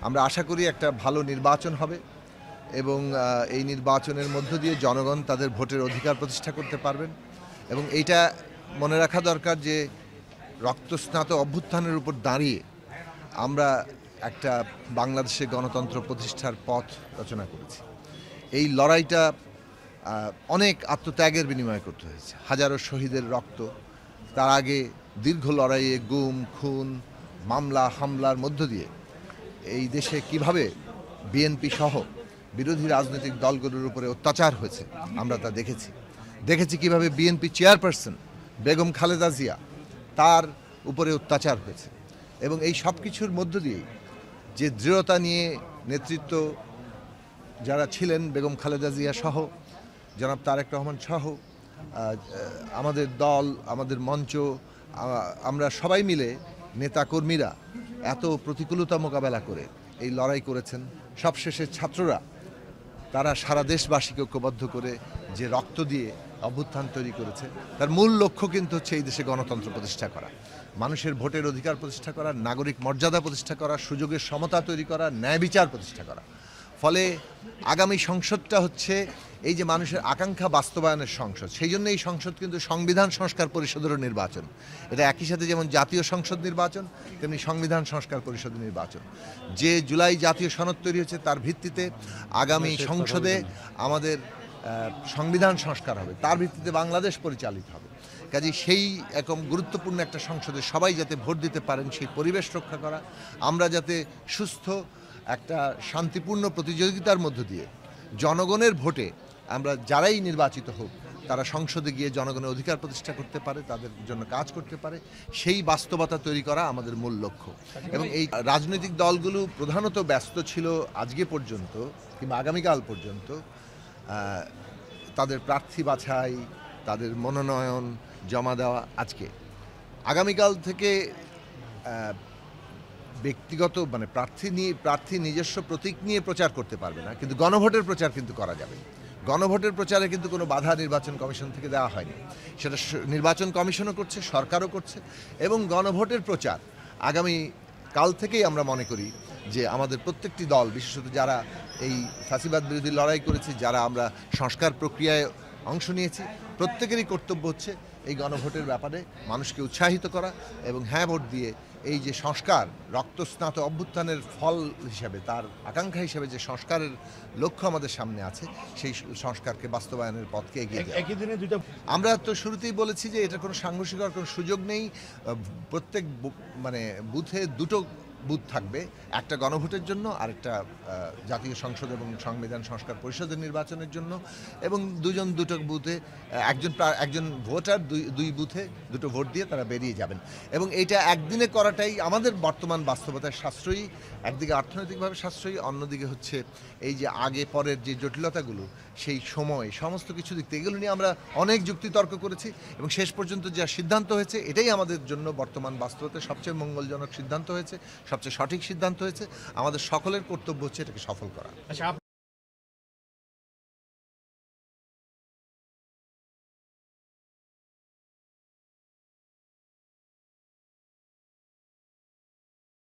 আমরা আশা করি একটা ভালো নির্বাচন হবে এবং এই নির্বাচনের মধ্য দিয়ে জনগণ তাদের ভোটের অধিকার প্রতিষ্ঠা করতে পারবেন। এবং এইটা মনে রাখা দরকার যে রক্তস্নাত অভ্যুত্থানের উপর দাঁড়িয়ে আমরা একটা বাংলাদেশে গণতন্ত্র প্রতিষ্ঠার পথ রচনা করেছি। এই লড়াইটা অনেক আত্মত্যাগের বিনিময় করতে হয়েছে, হাজারো শহীদের রক্ত। তার আগে দীর্ঘ লড়াইয়ে গুম খুন মামলা হামলার মধ্য দিয়ে এই দেশে কিভাবে বিএনপি সহ বিরোধী রাজনৈতিক দলগুলোর উপরে অত্যাচার হয়েছে আমরা তা দেখেছি কিভাবে বিএনপি চেয়ারপারসন বেগম খালেদা জিয়া তার উপরে অত্যাচার হয়েছে। এবং এই সব কিছুর মধ্য দিয়েই যে দৃঢ়তা নিয়ে নেতৃত্ব যারা ছিলেন বেগম খালেদা জিয়া সহ জনাব তারেক রহমান সহ আমাদের দল আমাদের মঞ্চ আমরা সবাই মিলে নেতাকর্মীরা এত প্রতিকূলতা মোকাবেলা করে এই লড়াই করেছেন। সবশেষে ছাত্ররা তারা সারা দেশবাসীকে ঐক্যবদ্ধ করে যে রক্ত দিয়ে অভ্যুত্থান তৈরি করেছে তার মূল লক্ষ্য কিন্তু হচ্ছে এই দেশে গণতন্ত্র প্রতিষ্ঠা করা, মানুষের ভোটের অধিকার প্রতিষ্ঠা করা, নাগরিক মর্যাদা প্রতিষ্ঠা করা, সুযোগের সমতা তৈরি করা, ন্যায় বিচার প্রতিষ্ঠা করা। ফলে আগামী সংসদটা হচ্ছে এই যে মানুষের আকাঙ্ক্ষা বাস্তবায়নের সংসদ, সেই জন্য এই সংসদ কিন্তু সংবিধান সংস্কার পরিষদেরও নির্বাচন। এটা একই সাথে যেমন জাতীয় সংসদ নির্বাচন তেমনি সংবিধান সংস্কার পরিষদের নির্বাচন। যে জুলাই জাতীয় সনদ তৈরি হয়েছে তার ভিত্তিতে আগামী সংসদে আমাদের সংবিধান সংস্কার হবে, তার ভিত্তিতে বাংলাদেশ পরিচালিত হবে। কাজেই সেই এরকম গুরুত্বপূর্ণ একটা সংসদে সবাই যাতে ভোট দিতে পারেন সেই পরিবেশ রক্ষা করা, আমরা যাতে সুস্থ একটা শান্তিপূর্ণ প্রতিযোগিতার মধ্য দিয়ে জনগণের ভোটে আমরা যারাই নির্বাচিত হোক তারা সংসদে গিয়ে জনগণের অধিকার প্রতিষ্ঠা করতে পারে, তাদের জন্য কাজ করতে পারে, সেই বাস্তবতা তৈরি করা আমাদের মূল লক্ষ্য। এবং এই রাজনৈতিক দলগুলো প্রধানত ব্যস্ত ছিল আজকে পর্যন্ত কিংবা আগামীকাল পর্যন্ত তাদের প্রার্থী বাছাই, তাদের মনোনয়ন জমা দেওয়া। আগামীকাল থেকে ব্যক্তিগত মানে প্রার্থী নিজস্ব প্রতীক নিয়ে প্রচার করতে পারবে না, কিন্তু গণভোটের প্রচার কিন্তু করা যাবে। গণভোটের প্রচারে কিন্তু কোনো বাধা নির্বাচন কমিশন থেকে দেওয়া হয়নি, সেটা নির্বাচন কমিশনও করছে, সরকারও করছে। এবং গণভোটের প্রচার আগামী কাল থেকেই আমরা মনে করি যে আমাদের প্রত্যেকটি দল, বিশেষত যারা এই ফ্যাসিবাদ বিরোধী লড়াই করেছে, যারা আমরা সংস্কার প্রক্রিয়ায় অংশ নিয়েছি, প্রত্যেকেরই কর্তব্য হচ্ছে এই গণভোটের ব্যাপারে মানুষকে উৎসাহিত করা এবং হ্যাঁ ভোট দিয়ে এই যে সংস্কার রক্তস্নাত অভ্যুত্থানের ফল হিসেবে, তার আকাঙ্ক্ষা হিসেবে যে সংস্কারের লক্ষ্য আমাদের সামনে আছে, সেই সংস্কারকে বাস্তবায়নের পথকে এগিয়ে দেওয়া। আমরা তো শুরুতেই বলেছি যে এটা কোনো সাংঘর্ষিকতার কোনো সুযোগ নেই। প্রত্যেক বুথে দুটো বুথ থাকবে, একটা গণভোটের জন্য আরেকটা জাতীয় সংসদ এবং সংবিধান সংস্কার পরিষদের নির্বাচনের জন্য। এবং দুটো বুথে একজন ভোটার দুই বুথে দুটো ভোট দিয়ে তারা বেরিয়ে যাবেন। এবং এইটা একদিনে করাটাই আমাদের বর্তমান বাস্তবতায় সাশ্রয়ী, একদিকে অর্থনৈতিকভাবে সাশ্রয়ী, অন্যদিকে হচ্ছে এই যে আগে পরের যে জটিলতাগুলো, সেই সময় সমস্ত কিছু দিক থেকে এগুলো নিয়ে আমরা অনেক যুক্তিতর্ক করেছি এবং শেষ পর্যন্ত যা সিদ্ধান্ত হয়েছে এটাই আমাদের জন্য বর্তমান বাস্তবতায় সবচেয়ে মঙ্গলজনক সিদ্ধান্ত হয়েছে, সবচেয়ে সঠিক সিদ্ধান্ত হয়েছে। আমাদের সকলের কর্তব্য হচ্ছে এটাকে সফল করা।